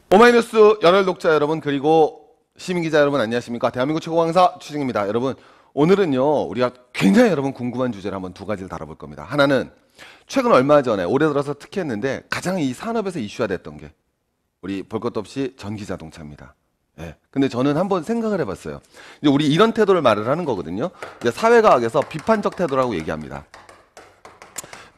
오마이뉴스 열혈 독자 여러분, 그리고 시민기자 여러분, 안녕하십니까? 대한민국 최고 강사 추승입니다. 여러분, 오늘은요 우리가 굉장히 여러분 궁금한 주제를 한번 두 가지를 다뤄볼 겁니다. 하나는 최근 얼마 전에 올해 들어서 특히 했는데 가장 이 산업에서 이슈화 됐던 게 우리 볼 것도 없이 전기자동차입니다. 예. 근데 저는 한번 생각을 해봤어요. 이제 우리 이런 태도를 말을 하는 거거든요. 이제 사회과학에서 비판적 태도라고 얘기합니다.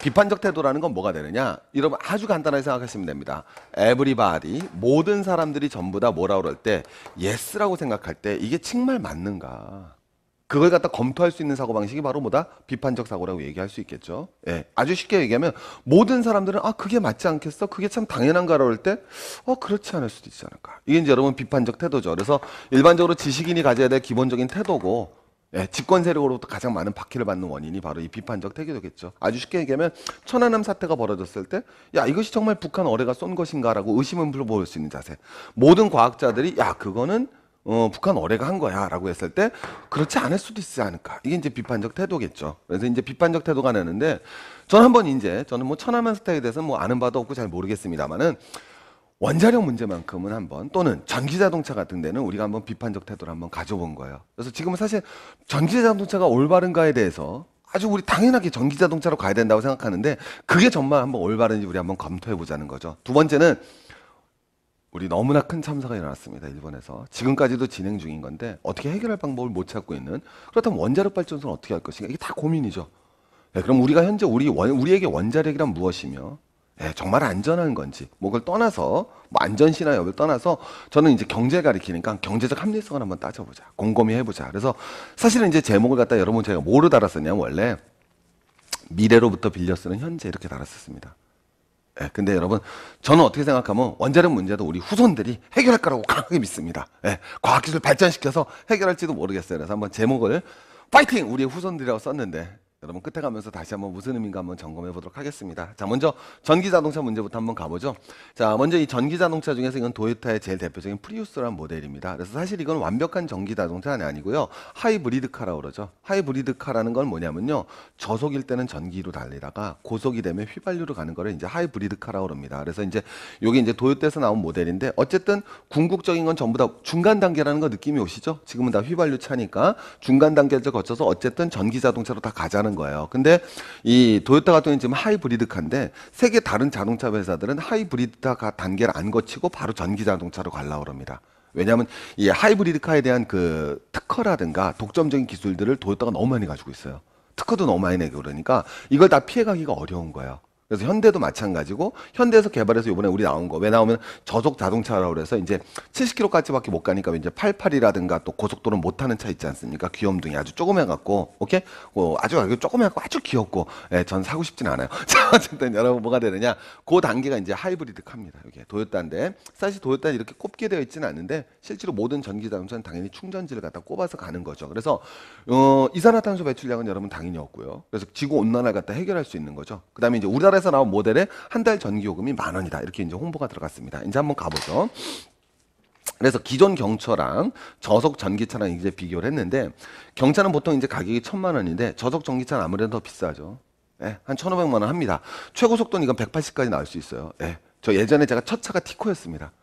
비판적 태도라는 건 뭐가 되느냐? 여러분 아주 간단하게 생각하시면 됩니다. everybody, 모든 사람들이 전부 다 뭐라 그럴 때 yes라고 생각할 때 이게 정말 맞는가? 그걸 갖다 검토할 수 있는 사고방식이 바로 뭐다? 비판적 사고라고 얘기할 수 있겠죠. 예, 아주 쉽게 얘기하면 모든 사람들은 그게 맞지 않겠어? 그게 참 당연한가라고 할 때 그렇지 않을 수도 있지 않을까? 이게 이제 여러분 비판적 태도죠. 그래서 일반적으로 지식인이 가져야 될 기본적인 태도고, 예, 집권 세력으로부터 가장 많은 박해를 받는 원인이 바로 이 비판적 태도겠죠. 아주 쉽게 얘기하면 천안함 사태가 벌어졌을 때 야, 이것이 정말 북한 어뢰가 쏜 것인가라고 의심을 불러볼 수 있는 자세. 모든 과학자들이 야, 그거는 북한 어뢰가 한 거야 라고 했을 때 그렇지 않을 수도 있지 않을까. 이게 이제 비판적 태도겠죠. 그래서 이제 비판적 태도가 나는데 저는 뭐 천안함 사태에 대해서는 뭐 아는 바도 없고 잘 모르겠습니다만은 원자력 문제만큼은 한번, 또는 전기자동차 같은 데는 우리가 한번 비판적 태도를 한번 가져본 거예요. 그래서 지금은 사실 전기자동차가 올바른가에 대해서 아주 우리 당연하게 전기자동차로 가야 된다고 생각하는데 그게 정말 한번 올바른지 우리 한번 검토해 보자는 거죠. 두 번째는 우리 너무나 큰 참사가 일어났습니다. 일본에서. 지금까지도 진행 중인 건데 어떻게 해결할 방법을 못 찾고 있는, 그렇다면 원자력 발전소는 어떻게 할 것인가, 이게 다 고민이죠. 네, 그럼 우리가 현재 우리에게 원자력이란 무엇이며, 예, 정말 안전한 건지, 뭐 그걸 떠나서, 뭐 안전시나 여부를 떠나서, 저는 이제 경제 가리키니까 경제적 합리성을 한번 따져보자. 곰곰이 해보자. 그래서 사실은 이제 제목을 갖다 여러분 제가 뭐로 달았었냐면, 원래 미래로부터 빌려 쓰는 현재, 이렇게 달았었습니다. 예, 근데 여러분, 저는 어떻게 생각하면 원자력 문제도 우리 후손들이 해결할 거라고 강하게 믿습니다. 예, 과학기술 발전시켜서 해결할지도 모르겠어요. 그래서 한번 제목을 파이팅! 우리의 후손들이라고 썼는데, 여러분 끝에 가면서 다시 한번 무슨 의미인가 한번 점검해 보도록 하겠습니다. 자, 먼저 전기자동차 문제부터 한번 가보죠. 자, 먼저 이 전기자동차 중에서 이건 도요타의 제일 대표적인 프리우스라는 모델입니다. 그래서 사실 이건 완벽한 전기자동차는 아니고요, 하이브리드카라고 그러죠. 하이브리드카라는 건 뭐냐면요, 저속일 때는 전기로 달리다가 고속이 되면 휘발유로 가는 거를 이제 하이브리드카라고 그럽니다. 그래서 이제 요게 이제 도요타에서 나온 모델인데, 어쨌든 궁극적인 건 전부 다 중간 단계라는 거 느낌이 오시죠? 지금은 다 휘발유 차니까 중간 단계를 거쳐서 어쨌든 전기자동차로 다 가자는 거예요. 근데 이 도요타 같은 경우는 지금 하이브리드카인데, 세계 다른 자동차 회사들은 하이브리드카 단계를 안 거치고 바로 전기자동차로 가려고 합니다. 왜냐하면 이 하이브리드카에 대한 그 특허라든가 독점적인 기술들을 도요타가 너무 많이 가지고 있어요. 특허도 너무 많이 내고 그러니까 이걸 다 피해가기가 어려운 거예요. 그래서 현대도 마찬가지고, 현대에서 개발해서 이번에 우리 나온 거, 왜 나오면 저속 자동차라고 그래서 이제 70km까지밖에 못 가니까 이제 88이라든가 또 고속도로는 못 타는 차 있지 않습니까? 귀염둥이 아주 조그매 갖고, 오케이? 아주 조그매 갖고 아주 귀엽고, 예, 전 사고 싶지는 않아요. 자, 어쨌든 여러분 뭐가 되느냐? 그 단계가 이제 하이브리드 카입니다. 이게 도요타인데, 사실 도요타는 이렇게 꼽게 되어 있지는 않는데 실제로 모든 전기 자동차는 당연히 충전지를 갖다 꼽아서 가는 거죠. 그래서 이산화탄소 배출량은 여러분 당연히 없고요. 그래서 지구 온난화를 갖다 해결할 수 있는 거죠. 그다음에 이제 우리나라에서 나온 모델에 한 달 전기 요금이 10,000원이다. 이렇게 이제 홍보가 들어갔습니다. 이제 한번 가보죠. 그래서 기존 경차랑 저속 전기차랑 이제 비교를 했는데, 경차는 보통 이제 가격이 1,000,000원인데 저속 전기차는 아무래도 더 비싸죠. 예, 한 1,500만 원 합니다. 최고 속도는 이건 180까지 나올 수 있어요. 예, 저 예전에 제가 첫 차가 티코였습니다.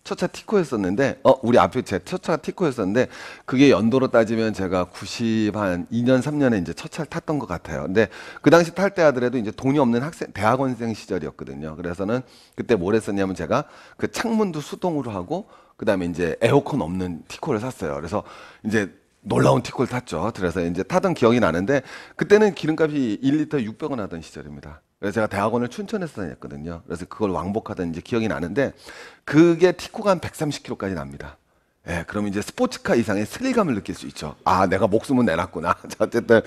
첫 차 티코였었는데, 우리 앞에 제 첫 차가 티코였었는데, 그게 연도로 따지면 제가 90한 2년, 3년에 이제 첫 차를 탔던 것 같아요. 근데 그 당시 탈 때 하더라도 이제 돈이 없는 대학원생 시절이었거든요. 그래서는 그때 뭘 했었냐면 제가 그 창문도 수동으로 하고, 그 다음에 이제 에어컨 없는 티코를 샀어요. 그래서 이제 놀라운 티코를 탔죠. 그래서 이제 타던 기억이 나는데, 그때는 기름값이 1리터 600원 하던 시절입니다. 그래서 제가 대학원을 춘천에서 다녔거든요. 그래서 그걸 왕복하던 이제 기억이 나는데, 그게 티코가 한 130km까지 납니다. 예, 그럼 이제 스포츠카 이상의 스릴감을 느낄 수 있죠. 아, 내가 목숨은 내놨구나. 자, 어쨌든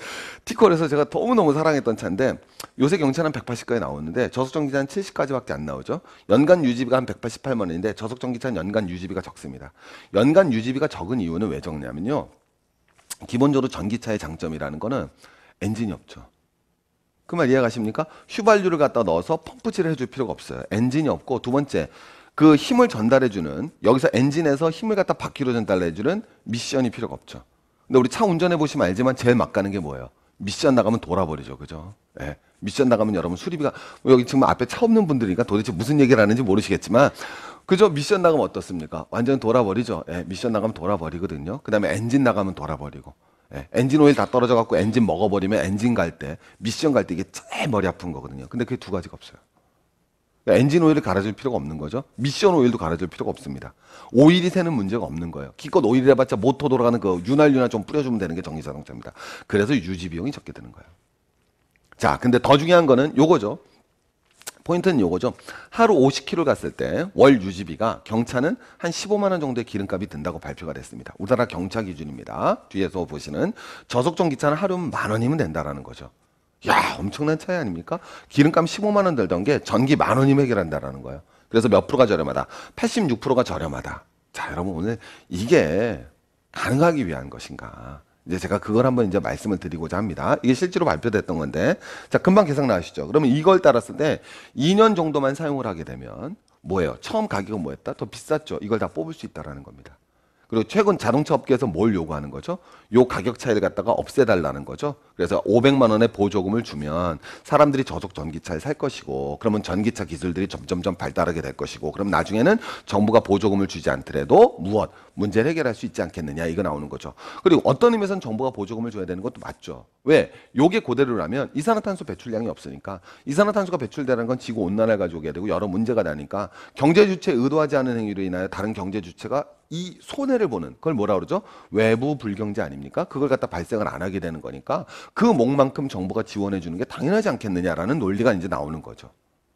티코에서 제가 너무너무 사랑했던 차인데, 요새 경차는 180까지 나오는데 저속전기차는 70까지밖에 안 나오죠. 연간 유지비가 한 188만 원인데 저속전기차는 연간 유지비가 적습니다. 연간 유지비가 적은 이유는 왜 적냐면요, 기본적으로 전기차의 장점이라는 거는 엔진이 없죠. 그 말 이해가십니까? 휘발유를 갖다 넣어서 펌프질을 해줄 필요가 없어요. 엔진이 없고, 두 번째, 그 힘을 전달해주는, 여기서 엔진에서 힘을 갖다 바퀴로 전달해주는 미션이 필요가 없죠. 근데 우리 차 운전해 보시면 알지만 제일 막 가는 게 뭐예요? 미션 나가면 돌아버리죠. 그죠? 예. 미션 나가면 여러분 수리비가, 여기 지금 앞에 차 없는 분들이니까 도대체 무슨 얘기를 하는지 모르시겠지만, 그죠? 미션 나가면 어떻습니까? 완전 돌아버리죠. 예, 미션 나가면 돌아버리거든요. 그 다음에 엔진 나가면 돌아버리고. 예, 엔진 오일 다 떨어져갖고 엔진 먹어버리면 엔진 갈 때, 미션 갈 때 이게 제일 머리 아픈 거거든요. 근데 그게 두 가지가 없어요. 그러니까 엔진 오일을 갈아줄 필요가 없는 거죠. 미션 오일도 갈아줄 필요가 없습니다. 오일이 새는 문제가 없는 거예요. 기껏 오일을 해봤자 모터 돌아가는 그 윤활유나 좀 뿌려주면 되는 게 전기자동차입니다. 그래서 유지 비용이 적게 드는 거예요. 자, 근데 더 중요한 거는 요거죠. 포인트는 요거죠. 하루 50km 갔을 때 월 유지비가 경차는 한 15만 원 정도의 기름값이 든다고 발표가 됐습니다. 우리나라 경차 기준입니다. 뒤에서 보시는 저속전 기차는 하루 10,000원이면 된다라는 거죠. 야, 엄청난 차이 아닙니까? 기름값 15만 원 들던 게 전기 10,000원이면 해결한다라는 거예요. 그래서 몇 프로가 저렴하다? 86%가 저렴하다. 자, 여러분 오늘 이게 가능하기 위한 것인가? 이제 제가 그걸 한번 이제 말씀을 드리고자 합니다. 이게 실제로 발표됐던 건데, 자, 금방 계산 나오시죠? 그러면 이걸 따랐을 때 2년 정도만 사용을 하게 되면 뭐예요? 처음 가격은 뭐였다? 더 비쌌죠? 이걸 다 뽑을 수 있다라는 겁니다. 그리고 최근 자동차 업계에서 뭘 요구하는 거죠? 요 가격 차이를 갖다가 없애달라는 거죠. 그래서 500만 원의 보조금을 주면 사람들이 저속 전기차를 살 것이고, 그러면 전기차 기술들이 점점점 발달하게 될 것이고, 그럼 나중에는 정부가 보조금을 주지 않더라도 무엇 문제를 해결할 수 있지 않겠느냐, 이거 나오는 거죠. 그리고 어떤 의미에서는 정부가 보조금을 줘야 되는 것도 맞죠. 왜? 요게 그대로라면 이산화탄소 배출량이 없으니까, 이산화탄소가 배출되는 건 지구 온난화를 가져오게 되고 여러 문제가 나니까 경제 주체 의도하지 않은 행위로 인하여 다른 경제 주체가 이 손해를 보는, 그걸 뭐라 그러죠? 외부 불경제 아닙니까? 그걸 갖다 발생을 안 하게 되는 거니까 그 목만큼 정부가 지원해 주는 게 당연하지 않겠느냐라는 논리가 이제 나오는 거죠.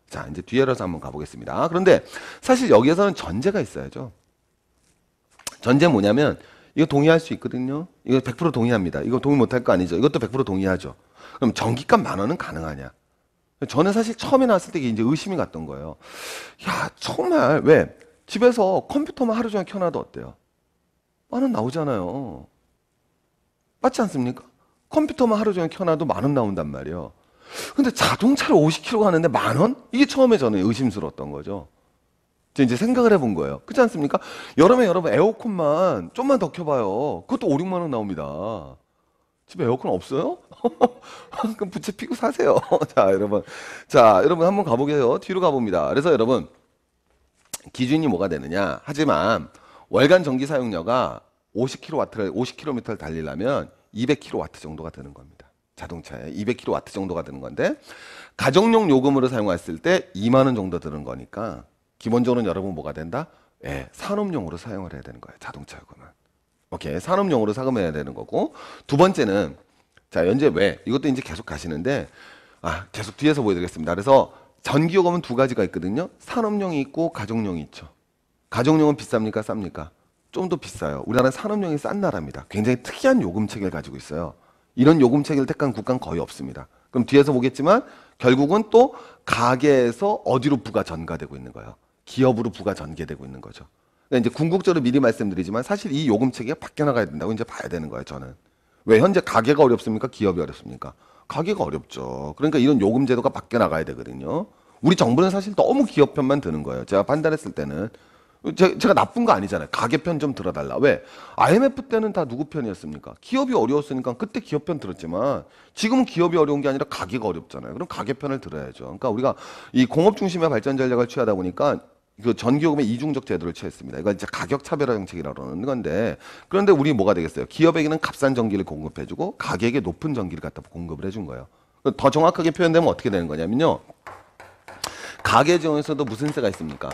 자, 이제 뒤에라서 한번 가보겠습니다. 그런데 사실 여기에서는 전제가 있어야죠. 전제 뭐냐면 이거 동의할 수 있거든요. 이거 100% 동의합니다. 이거 동의 못할 거 아니죠. 이것도 100% 동의하죠. 그럼 전기값 10,000원은 가능하냐? 저는 사실 처음에 나왔을 때 이제 의심이 갔던 거예요. 야, 정말 왜? 집에서 컴퓨터만 하루 종일 켜놔도 어때요? 10,000원 나오잖아요. 맞지 않습니까? 컴퓨터만 하루 종일 켜놔도 10,000원 나온단 말이에요. 근데 자동차를 50km 가는데 10,000원? 이게 처음에 저는 의심스러웠던 거죠. 이제 생각을 해본 거예요. 그렇지 않습니까? 여름에 여러분 에어컨만 좀만 더 켜봐요. 그것도 5, 6만 원 나옵니다. 집에 에어컨 없어요? 그럼 부채 피고 사세요. 자, 여러분 한번 가보게요. 뒤로 가봅니다. 그래서 여러분 기준이 뭐가 되느냐? 하지만 월간 전기 사용료가 50km를 달리려면 200kW 정도가 되는 겁니다. 자동차에 200kW 정도가 드는 건데, 가정용 요금으로 사용했을 때 2만 원 정도 드는 거니까 기본적으로는 여러분 뭐가 된다? 예, 산업용으로 사용을 해야 되는 거예요. 자동차 요금은. 오케이, 산업용으로 사용해야 되는 거고, 두 번째는 자, 현재 왜 이것도 이제 계속 가시는데, 계속 뒤에서 보여드리겠습니다. 그래서 전기요금은 두 가지가 있거든요. 산업용이 있고 가정용이 있죠. 가정용은 비쌉니까? 쌉니까? 좀 더 비싸요. 우리나라는 산업용이 싼 나라입니다. 굉장히 특이한 요금 체계를 가지고 있어요. 이런 요금 체계를 택한 국가는 거의 없습니다. 그럼 뒤에서 보겠지만 결국은 또 가계에서 어디로 부가 전가되고 있는 거예요. 기업으로 부가 전개되고 있는 거죠. 그러니까 이제 궁극적으로 미리 말씀드리지만 사실 이 요금 체계가 바뀌어 나가야 된다고 이제 봐야 되는 거예요. 저는. 왜 현재 가계가 어렵습니까? 기업이 어렵습니까? 가계가 어렵죠. 그러니까 이런 요금 제도가 바뀌어 나가야 되거든요. 우리 정부는 사실 너무 기업 편만 드는 거예요. 제가 판단했을 때는. 제가 나쁜 거 아니잖아요. 가계 편 좀 들어달라. 왜? IMF 때는 다 누구 편이었습니까? 기업이 어려웠으니까 그때 기업 편 들었지만 지금은 기업이 어려운 게 아니라 가계가 어렵잖아요. 그럼 가계 편을 들어야죠. 그러니까 우리가 이 공업 중심의 발전 전략을 취하다 보니까 그 전기요금의 이중적 제도를 취했습니다. 이거 이제 가격 차별화 정책이라고 그러는 건데, 그런데 우리 뭐가 되겠어요? 기업에게는 값싼 전기를 공급해주고 가게에게 높은 전기를 갖다 공급을 해준 거예요. 더 정확하게 표현되면 어떻게 되는 거냐면요. 가계 지원에서도 무슨 세가 있습니까?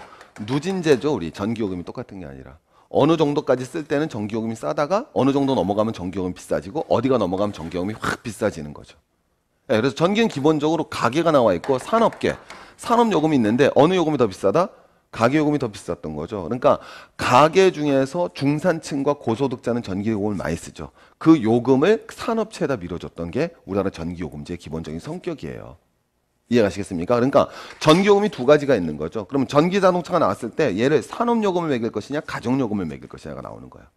누진제죠. 우리 전기요금이 똑같은 게 아니라 어느 정도까지 쓸 때는 전기요금이 싸다가 어느 정도 넘어가면 전기요금이 비싸지고 어디가 넘어가면 전기요금이 확 비싸지는 거죠. 네, 그래서 전기는 기본적으로 가계가 나와 있고 산업계, 산업요금이 있는데 어느 요금이 더 비싸다? 가계요금이 더 비쌌던 거죠. 그러니까 가계 중에서 중산층과 고소득자는 전기요금을 많이 쓰죠. 그 요금을 산업체에다 밀어줬던 게 우리나라 전기요금제의 기본적인 성격이에요. 이해가시겠습니까? 그러니까 전기요금이 두 가지가 있는 거죠. 그러면 전기자동차가 나왔을 때 얘를 산업요금을 매길 것이냐 가정요금을 매길 것이냐가 나오는 거예요.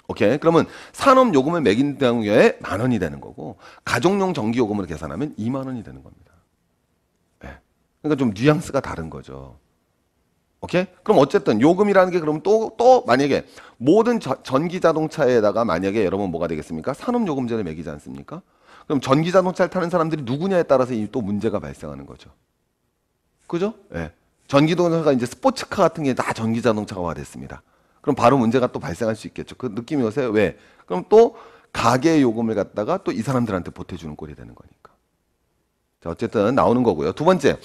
오케이? 그러면 산업요금을 매긴 경우에 10,000원이 되는 거고 가정용 전기요금으로 계산하면 20,000원이 되는 겁니다. 네. 그러니까 좀 뉘앙스가 다른 거죠. 오케이? 그럼 어쨌든 요금이라는 게 그럼 또 만약에 모든 전기자동차에다가 만약에 여러분 뭐가 되겠습니까? 산업요금제를 매기지 않습니까? 그럼 전기자동차를 타는 사람들이 누구냐에 따라서 또 문제가 발생하는 거죠. 그죠? 예. 네. 전기자동차가 이제 스포츠카 같은 게 다 전기자동차가 됐습니다. 그럼 바로 문제가 또 발생할 수 있겠죠. 그 느낌이 오세요? 왜? 그럼 또 가계 요금을 갖다가 또 이 사람들한테 보태주는 꼴이 되는 거니까. 자, 어쨌든 나오는 거고요. 두 번째,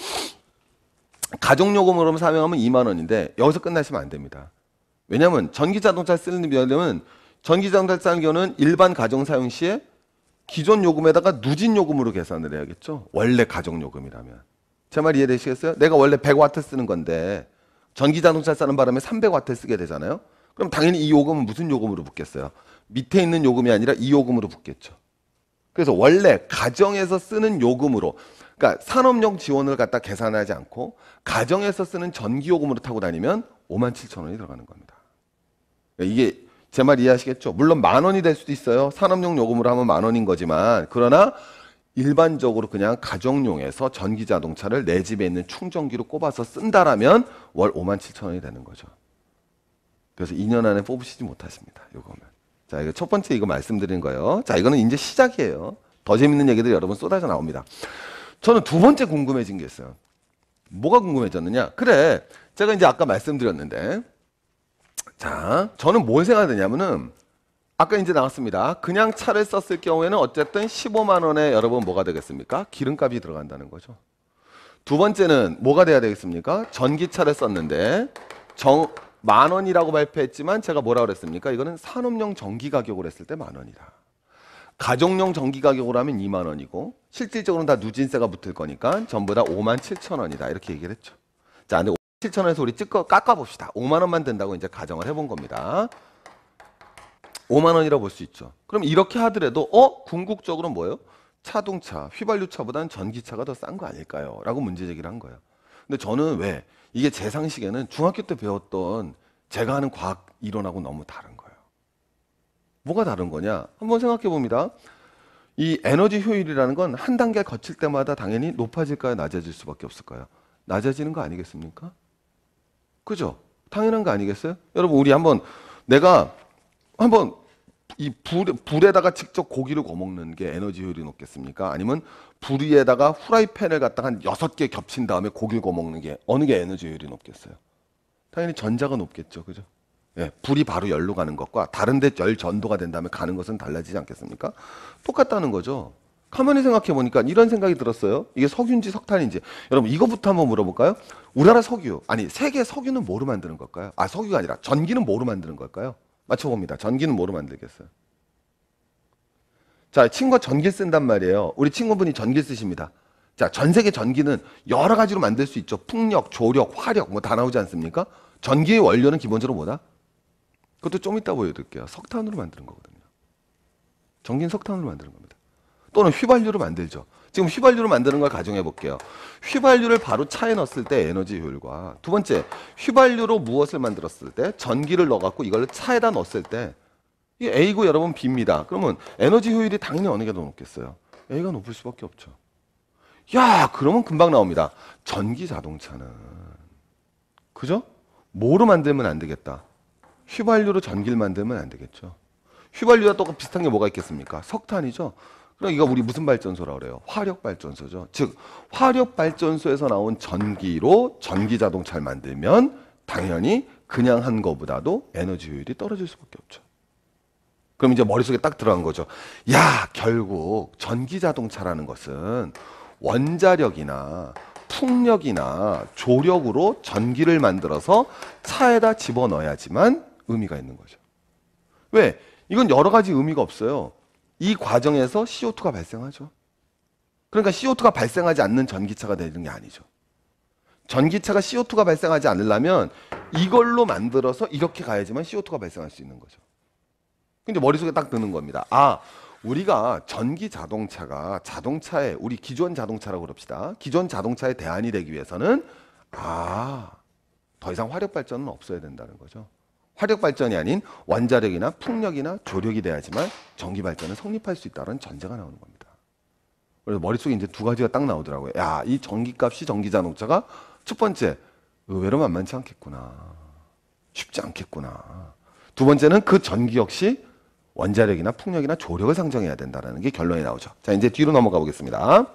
가정요금으로 사용하면 2만 원인데 여기서 끝나시면 안 됩니다. 왜냐하면 전기자동차 쓰려면 전기자동차 쓰는 경우는 일반 가정 사용 시에 기존 요금에다가 누진 요금으로 계산을 해야겠죠. 원래 가정요금이라면. 제 말 이해되시겠어요? 내가 원래 100와트 쓰는 건데 전기자동차 쓰는 바람에 300와트 쓰게 되잖아요. 그럼 당연히 이 요금은 무슨 요금으로 붙겠어요? 밑에 있는 요금이 아니라 이 요금으로 붙겠죠. 그래서 원래 가정에서 쓰는 요금으로, 그러니까 산업용 지원을 갖다 계산하지 않고 가정에서 쓰는 전기요금으로 타고 다니면 57,000원이 들어가는 겁니다. 이게 제 말 이해하시겠죠? 물론 10,000원이 될 수도 있어요. 산업용 요금으로 하면 10,000원인 거지만, 그러나 일반적으로 그냥 가정용에서 전기자동차를 내 집에 있는 충전기로 꼽아서 쓴다라면 월 57,000원이 되는 거죠. 그래서 2년 안에 뽑으시지 못하십니다. 요거는. 자, 이거 첫 번째 이거 말씀드린 거예요. 자, 이거는 이제 시작이에요. 더 재밌는 얘기들이 여러분 쏟아져 나옵니다. 저는 두 번째 궁금해진 게 있어요. 뭐가 궁금해졌느냐? 그래, 제가 이제 아까 말씀드렸는데, 자, 저는 뭘 생각하냐면은 아까 이제 나왔습니다. 그냥 차를 썼을 경우에는 어쨌든 15만 원에 여러분 뭐가 되겠습니까? 기름값이 들어간다는 거죠. 두 번째는 뭐가 돼야 되겠습니까? 전기차를 썼는데 10,000원이라고 발표했지만 제가 뭐라 그랬습니까? 이거는 산업용 전기 가격으로 했을 때 10,000원이다. 가정용 전기 가격으로 하면 2만 원이고 실질적으로는 다 누진세가 붙을 거니까 전부 다 57,000원이다. 이렇게 얘기를 했죠. 자, 근데 57,000원에서 우리 깎아봅시다. 5만 원만 된다고 이제 가정을 해본 겁니다. 5만 원이라고 볼 수 있죠. 그럼 이렇게 하더라도 궁극적으로 뭐예요? 자동차, 휘발유차보다는 전기차가 더 싼 거 아닐까요? 라고 문제 제기를 한 거예요. 근데 저는 왜? 이게 제 상식에는 중학교 때 배웠던 제가 하는 과학 이론하고 너무 다른 거예요. 뭐가 다른 거냐? 한번 생각해 봅니다. 이 에너지 효율이라는 건 한 단계 거칠 때마다 당연히 높아질까요? 낮아질 수밖에 없을까요? 낮아지는 거 아니겠습니까? 그죠? 당연한 거 아니겠어요? 여러분, 우리 내가 한번 이 불에다가 직접 고기를 구워 먹는 게 에너지 효율이 높겠습니까? 아니면 불 위에다가 후라이팬을 갖다가 한 6개 겹친 다음에 고기를 구워 먹는 게 어느 게 에너지 효율이 높겠어요? 당연히 전자가 높겠죠. 그죠? 예, 불이 바로 열로 가는 것과 다른 데 열 전도가 된 다음에 가는 것은 달라지지 않겠습니까? 똑같다는 거죠. 가만히 생각해 보니까 이런 생각이 들었어요. 이게 석유인지 석탄인지. 여러분, 이거부터 한번 물어볼까요? 우리나라 석유, 아니 세계 석유는 뭐로 만드는 걸까요? 아, 석유가 아니라 전기는 뭐로 만드는 걸까요? 맞춰봅니다. 전기는 뭐로 만들겠어요? 자, 친구가 전기 쓴단 말이에요. 우리 친구분이 전기 쓰십니다. 자, 전 세계 전기는 여러 가지로 만들 수 있죠. 풍력, 조력, 화력 뭐 다 나오지 않습니까? 전기의 원료는 기본적으로 뭐다? 그것도 좀 이따 보여드릴게요. 석탄으로 만드는 거거든요. 전기는 석탄으로 만드는 겁니다. 또는 휘발유로 만들죠. 지금 휘발유로 만드는 걸 가정해 볼게요. 휘발유를 바로 차에 넣었을 때 에너지 효율과, 두 번째, 휘발유로 무엇을 만들었을 때, 전기를 넣어갖고 이걸 차에다 넣었을 때, 이게 A고 여러분 B입니다. 그러면 에너지 효율이 당연히 어느 게 더 높겠어요? A가 높을 수밖에 없죠. 야, 그러면 금방 나옵니다. 전기 자동차는, 그죠? 뭐로 만들면 안 되겠다? 휘발유로 전기를 만들면 안 되겠죠. 휘발유와 또 비슷한 게 뭐가 있겠습니까? 석탄이죠. 그럼 이거 우리 무슨 발전소라고 그래요? 화력발전소죠. 즉 화력발전소에서 나온 전기로 전기자동차를 만들면 당연히 그냥 한 거보다도 에너지 효율이 떨어질 수밖에 없죠. 그럼 이제 머릿속에 딱 들어간 거죠. 야, 결국 전기자동차라는 것은 원자력이나 풍력이나 조력으로 전기를 만들어서 차에다 집어넣어야지만 의미가 있는 거죠. 왜? 이건 여러 가지 의미가 없어요. 이 과정에서 CO2가 발생하죠. 그러니까 CO2가 발생하지 않는 전기차가 되는 게 아니죠. 전기차가 CO2가 발생하지 않으려면 이걸로 만들어서 이렇게 가야지만 CO2가 발생할 수 있는 거죠. 근데 머릿속에 딱 드는 겁니다. 아, 우리가 전기 자동차가 자동차에, 우리 기존 자동차라고 그럽시다. 기존 자동차에 대안이 되기 위해서는 더 이상 화력 발전은 없어야 된다는 거죠. 화력 발전이 아닌 원자력이나 풍력이나 조력이 돼야지만 전기 발전은 성립할 수 있다는 전제가 나오는 겁니다. 그래서 머릿속에 이제 두 가지가 딱 나오더라고요. 야, 이 전기값이 전기 자동차가 첫 번째, 의외로 만만치 않겠구나. 쉽지 않겠구나. 두 번째는 그 전기 역시 원자력이나 풍력이나 조력을 상정해야 된다는 게 결론이 나오죠. 자, 이제 뒤로 넘어가 보겠습니다.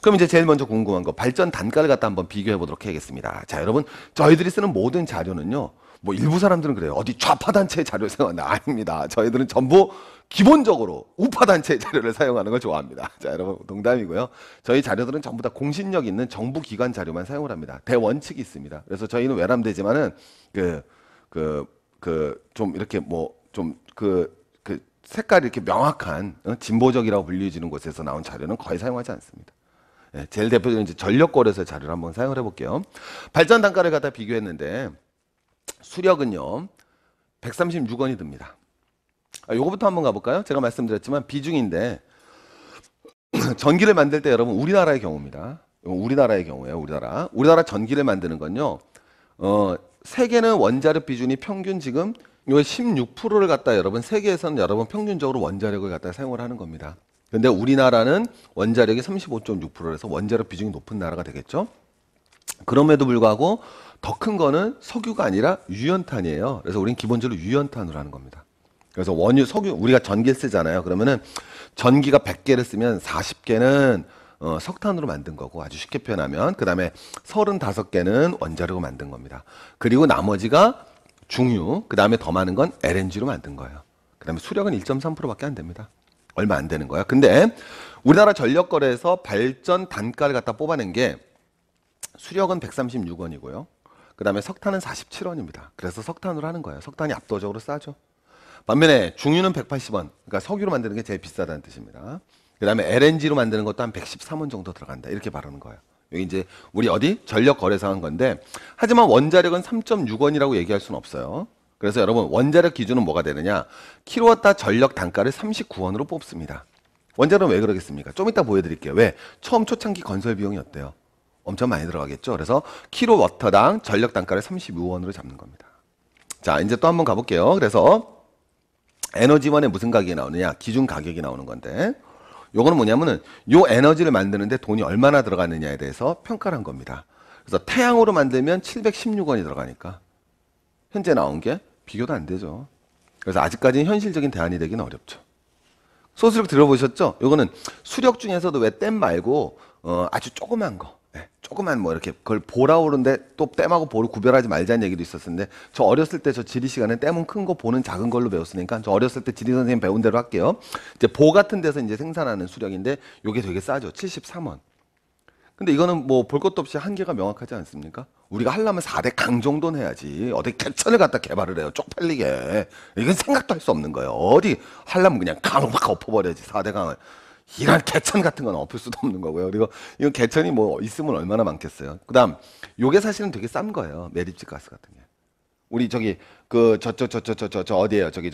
그럼 이제 제일 먼저 궁금한 거 발전 단가를 갖다 한번 비교해 보도록 하겠습니다. 자, 여러분 저희들이 쓰는 모든 자료는요. 뭐 일부 사람들은 그래요. 어디 좌파 단체의 자료를 사용한다. 아닙니다. 저희들은 전부 기본적으로 우파 단체의 자료를 사용하는 걸 좋아합니다. 자, 여러분 농담이고요. 저희 자료들은 전부 다 공신력 있는 정부 기관 자료만 사용을 합니다. 대원칙이 있습니다. 그래서 저희는 외람되지만은 좀 이렇게 뭐 좀 색깔이 이렇게 명확한 진보적이라고 불리워지는 곳에서 나온 자료는 거의 사용하지 않습니다. 예, 제일 대표적인 이제 전력거래소의 자료를 한번 사용을 해볼게요. 발전 단가를 갖다 비교했는데 수력은요 136원이 듭니다. 요거부터 한번 가볼까요? 제가 말씀드렸지만 비중인데 전기를 만들 때 여러분 우리나라의 경우입니다. 우리나라의 경우예요. 우리나라 전기를 만드는 건요. 세계는 원자력 비중이 평균 지금 요 16%를 갖다 여러분 세계에서는 여러분 평균적으로 원자력을 갖다 사용을 하는 겁니다. 근데 우리나라는 원자력이 35.6%라서 원자력 비중이 높은 나라가 되겠죠. 그럼에도 불구하고 더 큰 거는 석유가 아니라 유연탄이에요. 그래서 우리는 기본적으로 유연탄으로 하는 겁니다. 그래서 석유 우리가 전기 쓰잖아요. 그러면은 전기가 100개를 쓰면 40개는 석탄으로 만든 거고 아주 쉽게 표현하면 그다음에 35개는 원자력으로 만든 겁니다. 그리고 나머지가 중유, 그다음에 더 많은 건 LNG로 만든 거예요. 그다음에 수력은 1.3%밖에 안 됩니다. 얼마 안 되는 거야. 근데 우리나라 전력거래에서 발전 단가를 갖다 뽑아낸 게 수력은 136원이고요. 그다음에 석탄은 47원입니다. 그래서 석탄으로 하는 거예요. 석탄이 압도적으로 싸죠. 반면에 중유는 180원. 그러니까 석유로 만드는 게 제일 비싸다는 뜻입니다. 그다음에 LNG로 만드는 것도 한 113원 정도 들어간다. 이렇게 바르는 거예요. 여기 이제 우리 어디 전력거래소 한 건데 하지만 원자력은 3.6원이라고 얘기할 수는 없어요. 그래서 여러분 원자력 기준은 뭐가 되느냐? 킬로와트 전력 단가를 39원으로 뽑습니다. 원자력은 왜 그러겠습니까? 좀 이따 보여드릴게요. 왜? 처음 초창기 건설 비용이 어때요? 엄청 많이 들어가겠죠. 그래서 킬로와트당 전력 단가를 32원으로 잡는 겁니다. 자, 이제 또 한번 가볼게요. 그래서 에너지원에 무슨 가격이 나오느냐? 기준 가격이 나오는 건데 요거는 뭐냐면은 요 에너지를 만드는데 돈이 얼마나 들어가느냐에 대해서 평가를 한 겁니다. 그래서 태양으로 만들면 716원이 들어가니까 현재 나온 게 비교도 안 되죠. 그래서 아직까지는 현실적인 대안이 되기는 어렵죠. 소수력 들어보셨죠? 요거는 수력 중에서도 왜 댐 말고 아주 조그만 거, 조그만 뭐 이렇게 그걸 보라 오는데 또 댐하고 보를 구별하지 말자는 얘기도 있었는데 저 어렸을 때 저 지리 시간에 댐은 큰 거 보는 작은 걸로 배웠으니까 저 어렸을 때 지리 선생님 배운 대로 할게요. 이제 보 같은 데서 이제 생산하는 수력인데 요게 되게 싸죠. 73원. 근데 이거는 뭐 볼 것도 없이 한계가 명확하지 않습니까? 우리가 하려면 4대 강 정도는 해야지. 어디 개천을 갖다 개발을 해요. 쪽팔리게. 이건 생각도 할 수 없는 거예요. 어디 하려면 그냥 강을 확 엎어버려야지. 4대 강을. 이런 개천 같은 건 엎을 수도 없는 거고요. 그리고 이건 개천이 뭐 있으면 얼마나 많겠어요. 그다음 요게 사실은 되게 싼 거예요. 매립지 가스 같은 게. 우리 저기 그 어디에요? 저기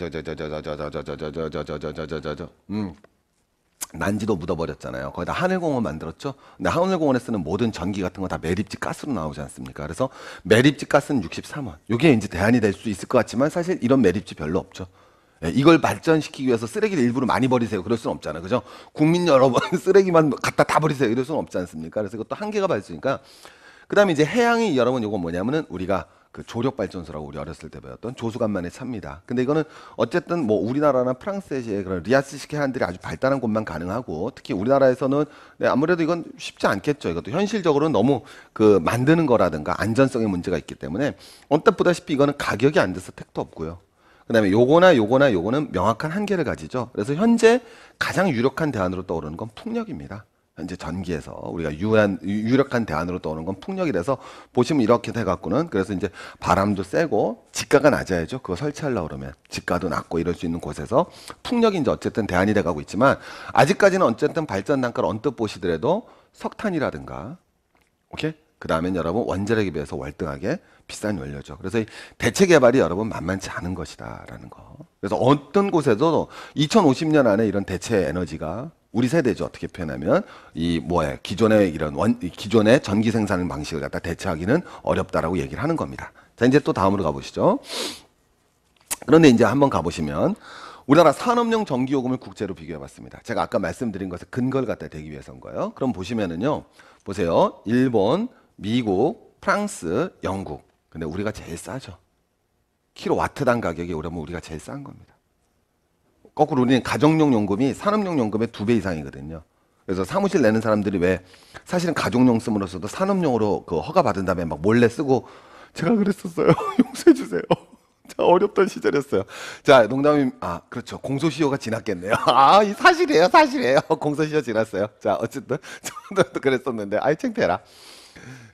난지도 묻어버렸잖아요. 거기다 하늘공원 만들었죠. 근데 하늘공원에 쓰는 모든 전기 같은 거 다 매립지 가스로 나오지 않습니까? 그래서 매립지 가스는 63원. 이게 이제 대안이 될 수 있을 것 같지만 사실 이런 매립지 별로 없죠. 이걸 발전시키기 위해서 쓰레기를 일부러 많이 버리세요. 그럴 수는 없잖아요. 그죠? 국민 여러분 쓰레기만 갖다 다 버리세요. 이럴 수는 없지 않습니까? 그래서 이것도 한계가 발생이니까 그다음에 이제 해양이 여러분 이건 뭐냐면은 우리가 그 조력 발전소라고 우리 어렸을 때 배웠던 조수간만의 차입니다. 근데 이거는 어쨌든 뭐 우리나라나 프랑스의 그런 리아스식 해안들이 아주 발달한 곳만 가능하고 특히 우리나라에서는 아무래도 이건 쉽지 않겠죠. 이것도 현실적으로는 너무 그 만드는 거라든가 안전성의 문제가 있기 때문에 언뜻 보다시피 이거는 가격이 안 돼서 택도 없고요. 그다음에 요거는 명확한 한계를 가지죠. 그래서 현재 가장 유력한 대안으로 떠오르는 건 풍력입니다. 현재 전기에서 우리가 유력한 대안으로 떠오르는 건 풍력이라서 보시면 이렇게 돼갖고는 그래서 이제 바람도 세고 지가가 낮아야죠. 그거 설치하려고 그러면 지가도 낮고 이럴 수 있는 곳에서 풍력이 이제 어쨌든 대안이 돼가고 있지만 아직까지는 어쨌든 발전 단가를 언뜻 보시더라도 석탄이라든가 오케이? 그 다음엔 여러분 원자력에 비해서 월등하게 비싼 원료죠. 그래서 이 대체 개발이 여러분 만만치 않은 것이다라는 거. 그래서 어떤 곳에도 2050년 안에 이런 대체 에너지가 우리 세대죠. 어떻게 표현하면 이 뭐야 기존의 이런 기존의 전기 생산 방식을 갖다 대체하기는 어렵다라고 얘기를 하는 겁니다. 자 이제 또 다음으로 가보시죠. 그런데 이제 한번 가보시면 우리나라 산업용 전기요금을 국제로 비교해봤습니다. 제가 아까 말씀드린 것에 근거를 갖다 대기 위해서인 거예요. 그럼 보시면은요, 보세요, 일본, 미국, 프랑스, 영국. 근데 우리가 제일 싸죠. 킬로와트당 가격이 오려면 우리가 제일 싼 겁니다. 거꾸로 우리는 가정용 요금이 산업용 요금의 2배 이상이거든요. 그래서 사무실 내는 사람들이 왜 사실은 가족용 쓰므로써도 산업용으로 그 허가 받은 다음에 막 몰래 쓰고 제가 그랬었어요. 용서해 주세요. 자, 어렵던 시절이었어요. 자, 농담이 그렇죠. 공소시효가 지났겠네요. 이 사실이에요, 사실이에요. 공소시효 지났어요. 자, 어쨌든 저도 그랬었는데, 아이 창피해라.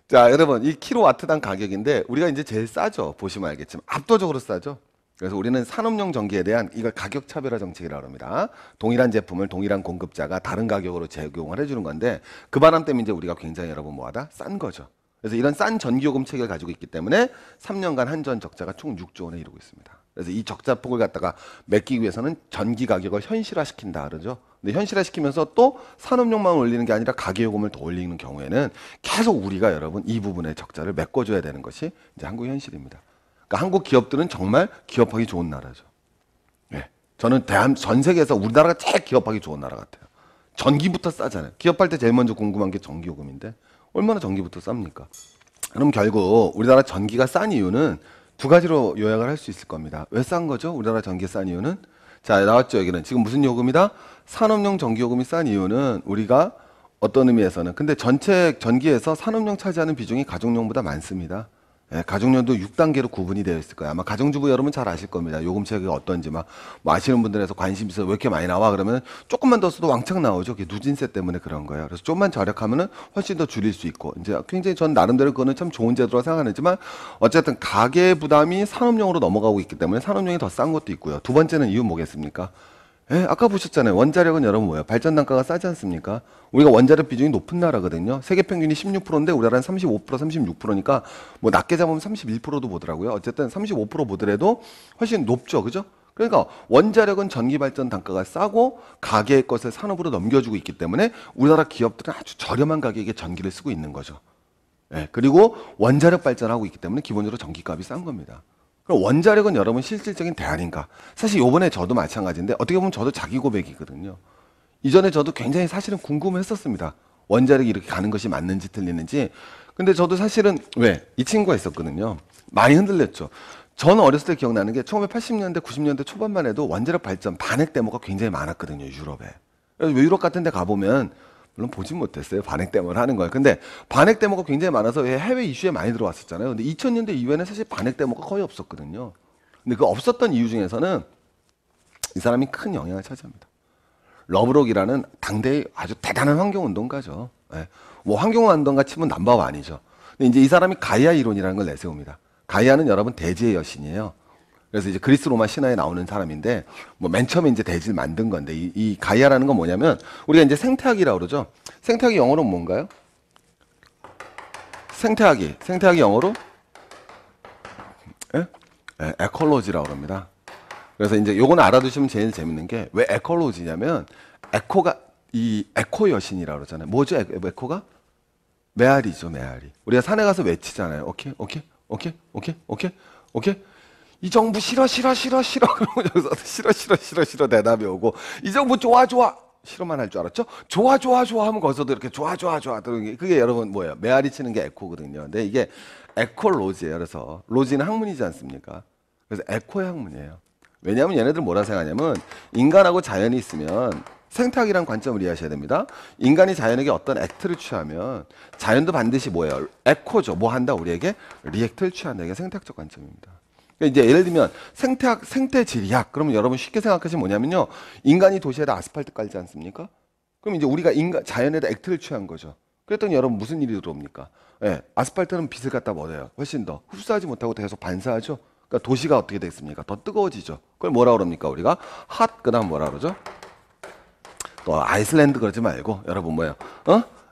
자, 여러분, 이 킬로와트당 가격인데 우리가 이제 제일 싸죠. 보시면 알겠지만 압도적으로 싸죠. 그래서 우리는 산업용 전기에 대한 이걸 가격 차별화 정책이라고 합니다. 동일한 제품을 동일한 공급자가 다른 가격으로 제공을 해주는 건데 그 바람 때문에 이제 우리가 굉장히 여러분 뭐하다? 싼 거죠. 그래서 이런 싼 전기요금 체계를 가지고 있기 때문에 3년간 한전 적자가 총 6조 원에 이르고 있습니다. 그래서 이 적자폭을 갖다가 메끼기 위해서는 전기 가격을 현실화시킨다 그러죠. 근데 현실화시키면서 또 산업용만 올리는 게 아니라 가계요금을 더 올리는 경우에는 계속 우리가 여러분 이 부분의 적자를 메꿔줘야 되는 것이 이제 한국 현실입니다. 그러니까 한국 기업들은 정말 기업하기 좋은 나라죠. 예. 저는 전 세계에서 우리나라가 제일 기업하기 좋은 나라 같아요. 전기부터 싸잖아요. 기업할 때 제일 먼저 궁금한 게 전기요금인데 얼마나 전기부터 쌉니까? 그럼 결국 우리나라 전기가 싼 이유는 두 가지로 요약을 할 수 있을 겁니다. 왜 싼 거죠? 우리나라 전기 싼 이유는? 자, 나왔죠, 여기는. 지금 무슨 요금이다? 산업용 전기요금이 싼 이유는 우리가 어떤 의미에서는 근데 전체 전기에서 산업용 차지하는 비중이 가정용보다 많습니다. 예, 가정용도 6단계로 구분이 되어 있을 거예요. 아마 가정주부 여러분 잘 아실 겁니다. 요금 체계가 어떤지 뭐 아시는 분들에서 관심 있어서 왜 이렇게 많이 나와 그러면 조금만 더 써도 왕창 나오죠. 그게 누진세 때문에 그런 거예요. 그래서 좀만 절약하면은 훨씬 더 줄일 수 있고 이제 굉장히 전 나름대로 그거는 참 좋은 제도라 생각하지만 어쨌든 가계 부담이 산업용으로 넘어가고 있기 때문에 산업용이 더 싼 것도 있고요. 두 번째는 이유 뭐겠습니까? 예, 아까 보셨잖아요. 원자력은 여러분 뭐예요? 발전 단가가 싸지 않습니까? 우리가 원자력 비중이 높은 나라거든요. 세계 평균이 16%인데 우리나라는 35%, 36%니까 뭐 낮게 잡으면 31%도 보더라고요. 어쨌든 35% 보더라도 훨씬 높죠. 그죠? 그러니까 원자력은 전기 발전 단가가 싸고 가계의 것을 산업으로 넘겨주고 있기 때문에 우리나라 기업들은 아주 저렴한 가격에 전기를 쓰고 있는 거죠. 예, 그리고 원자력 발전하고 있기 때문에 기본적으로 전기값이 싼 겁니다. 그럼 원자력은 여러분 실질적인 대안인가? 사실 요번에 저도 마찬가지인데 어떻게 보면 저도 자기 고백이거든요. 이전에 저도 굉장히 사실은 궁금했었습니다. 원자력이 이렇게 가는 것이 맞는지 틀리는지. 근데 저도 사실은 왜? 이 친구가 있었거든요. 많이 흔들렸죠. 저는 어렸을 때 기억나는 게 1980년대, 90년대 초반만 해도 원자력 발전 반핵 데모가 굉장히 많았거든요. 유럽에. 그래서 유럽 같은 데 가보면 물론 보진 못했어요. 반핵 데모를 하는 거예요. 근데 반핵 데모가 굉장히 많아서 해외 이슈에 많이 들어왔었잖아요. 근데 2000년대 이후에는 사실 반핵 데모가 거의 없었거든요. 근데 그 없었던 이유 중에서는 이 사람이 큰 영향을 차지합니다. 러브록이라는 당대의 아주 대단한 환경운동가죠. 예. 뭐 환경운동가 치면 넘버원이죠. 근데 이제 이 사람이 가이아 이론이라는 걸 내세웁니다. 가이아는 여러분 대지의 여신이에요. 그래서 이제 그리스 로마 신화에 나오는 사람인데 뭐 맨 처음에 이제 대지를 만든 건데 이 가이아라는 건 뭐냐면 우리가 이제 생태학이라고 그러죠. 생태학이 영어로 뭔가요? 생태학이 영어로 예? 예, 에콜로지라고 합니다. 그래서 이제 요거는 알아두시면 제일 재밌는 게 왜 에콜로지냐면 에코가 이 에코 여신이라고 그러잖아요. 뭐죠? 에코가? 메아리죠, 메아리. 우리가 산에 가서 외치잖아요. 오케이, 오케이, 오케이, 오케이, 오케이, 오케이. 이 정부 싫어 싫어 싫어 싫어 그러면 여기서 싫어 싫어 싫어 싫어 대답이 오고 이 정부 좋아 좋아 싫어만 할 줄 알았죠? 좋아 좋아 좋아 하면 거기서도 이렇게 좋아 좋아 좋아 그게 여러분 뭐예요? 메아리 치는 게 에코거든요. 근데 이게 에콜로지예요. 그래서 로지는 학문이지 않습니까? 그래서 에코의 학문이에요. 왜냐하면 얘네들 뭐라 생각하냐면 인간하고 자연이 있으면 생태학이란 관점을 이해하셔야 됩니다. 인간이 자연에게 어떤 액트를 취하면 자연도 반드시 뭐예요? 에코죠. 뭐 한다? 우리에게 리액트를 취한다. 이게 생태학적 관점입니다. 이제 예를 들면 생태학, 생태지리학. 그러면 여러분 쉽게 생각하시면 뭐냐면요. 인간이 도시에다 아스팔트 깔지 않습니까? 그럼 이제 우리가 자연에다 액트를 취한 거죠. 그랬더니 여러분 무슨 일이 들어옵니까? 예, 아스팔트는 빛을 갖다 뭐래요? 훨씬 더 흡수하지 못하고 계속 반사하죠. 그러니까 도시가 어떻게 됐습니까? 더 뜨거워지죠. 그걸 뭐라 그럽니까? 우리가 핫 그다음 뭐라 그러죠? 또 아이슬란드 그러지 말고 여러분 뭐예요?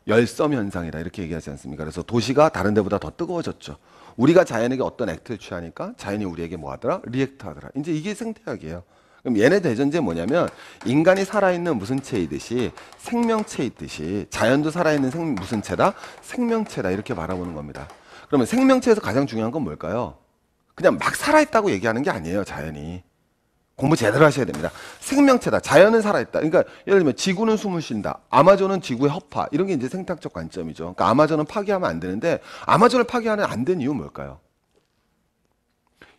열섬 현상이다 이렇게 얘기하지 않습니까? 그래서 도시가 다른 데보다 더 뜨거워졌죠. 우리가 자연에게 어떤 액트를 취하니까 자연이 우리에게 뭐 하더라? 리액트 하더라. 이제 이게 생태학이에요. 그럼 얘네 대전제 뭐냐면 인간이 살아있는 무슨 체이듯이 생명체 있듯이 자연도 살아있는 무슨 체다? 생명체다 이렇게 바라보는 겁니다. 그러면 생명체에서 가장 중요한 건 뭘까요? 그냥 막 살아있다고 얘기하는 게 아니에요. 자연이. 공부 제대로 하셔야 됩니다. 생명체다. 자연은 살아있다. 그러니까 예를 들면 지구는 숨을 쉰다. 아마존은 지구의 허파. 이런 게 이제 생태학적 관점이죠. 그러니까 아마존은 파괴하면 안 되는데 아마존을 파괴하는 안 된 이유는 뭘까요?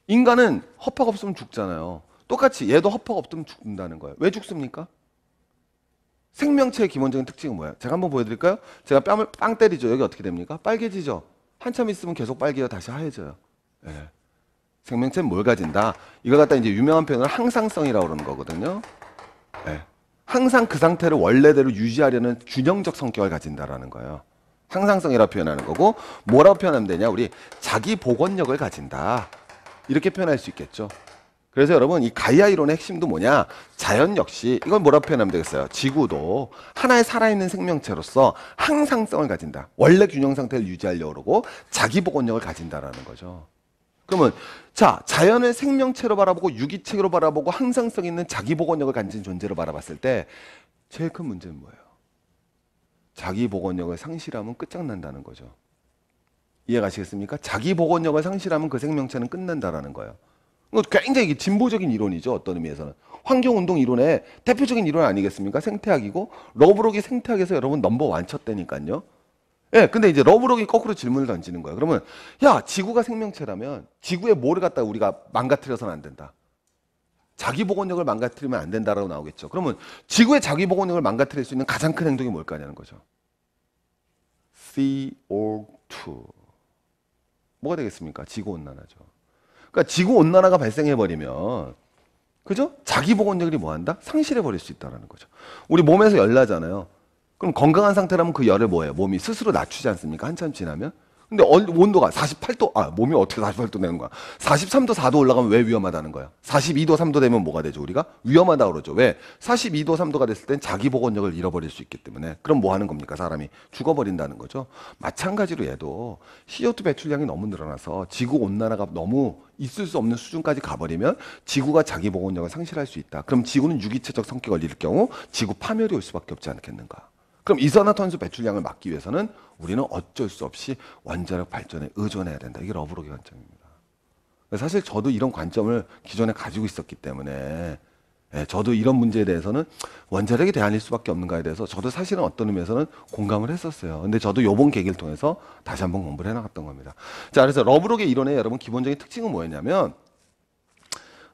인간은 허파가 없으면 죽잖아요. 똑같이 얘도 허파가 없으면 죽는다는 거예요. 왜 죽습니까? 생명체의 기본적인 특징은 뭐예요? 제가 한번 보여드릴까요? 제가 뺨을 빵 때리죠. 여기 어떻게 됩니까? 빨개지죠. 한참 있으면 계속 빨개요. 다시 하얘져요. 예. 생명체는 뭘 가진다? 이걸 갖다 이제 유명한 표현을 항상성이라고 그러는 거거든요. 예. 항상 그 상태를 원래대로 유지하려는 균형적 성격을 가진다라는 거예요. 항상성이라고 표현하는 거고, 뭐라고 표현하면 되냐? 우리 자기 복원력을 가진다. 이렇게 표현할 수 있겠죠. 그래서 여러분, 이 가이아 이론의 핵심도 뭐냐? 자연 역시 이걸 뭐라고 표현하면 되겠어요? 지구도 하나의 살아있는 생명체로서 항상성을 가진다. 원래 균형 상태를 유지하려고 그러고 자기 복원력을 가진다라는 거죠. 그러면 자, 자연을 생명체로 바라보고 유기체로 바라보고 항상성 있는 자기 복원력을 가진 존재로 바라봤을 때 제일 큰 문제는 뭐예요? 자기 복원력을 상실하면 끝장난다는 거죠. 이해가시겠습니까? 자기 복원력을 상실하면 그 생명체는 끝난다라는 거예요. 굉장히 진보적인 이론이죠. 어떤 의미에서는. 환경운동 이론의 대표적인 이론 아니겠습니까? 생태학이고 러브록이 생태학에서 여러분 넘버원 쳤다니까요. 예, 근데 이제 러브록이 거꾸로 질문을 던지는 거예요. 그러면 야, 지구가 생명체라면 지구의 뭐를 갖다 우리가 망가뜨려서는 안 된다. 자기 복원력을 망가뜨리면 안 된다라고 나오겠죠. 그러면 지구의 자기 복원력을 망가뜨릴 수 있는 가장 큰 행동이 뭘까냐는 거죠. CO2. 뭐가 되겠습니까? 지구온난화죠. 그러니까 지구온난화가 발생해버리면 그죠? 자기 복원력이 뭐한다? 상실해버릴 수 있다는 거죠. 우리 몸에서 열 나잖아요. 그럼 건강한 상태라면 그 열을 뭐예요? 몸이 스스로 낮추지 않습니까? 한참 지나면. 근데 온도가 48도, 몸이 어떻게 48도 되는 거야? 43도, 4도 올라가면 왜 위험하다는 거야? 42도, 3도 되면 뭐가 되죠? 우리가? 위험하다고 그러죠. 왜? 42도, 3도가 됐을 땐 자기 복원력을 잃어버릴 수 있기 때문에. 그럼 뭐 하는 겁니까? 사람이 죽어버린다는 거죠. 마찬가지로 얘도 CO2 배출량이 너무 늘어나서 지구 온난화가 너무 있을 수 없는 수준까지 가버리면 지구가 자기 복원력을 상실할 수 있다. 그럼 지구는 유기체적 성격을 잃을 경우 지구 파멸이 올 수밖에 없지 않겠는가? 그럼 이산화탄소 배출량을 막기 위해서는 우리는 어쩔 수 없이 원자력 발전에 의존해야 된다. 이게 러브록의 관점입니다. 사실 저도 이런 관점을 기존에 가지고 있었기 때문에 저도 이런 문제에 대해서는 원자력이 대안일 수밖에 없는가에 대해서 저도 사실은 어떤 의미에서는 공감을 했었어요. 근데 저도 요번 계기를 통해서 다시 한번 공부를 해나갔던 겁니다. 자, 그래서 러브록의 이론의 여러분 기본적인 특징은 뭐였냐면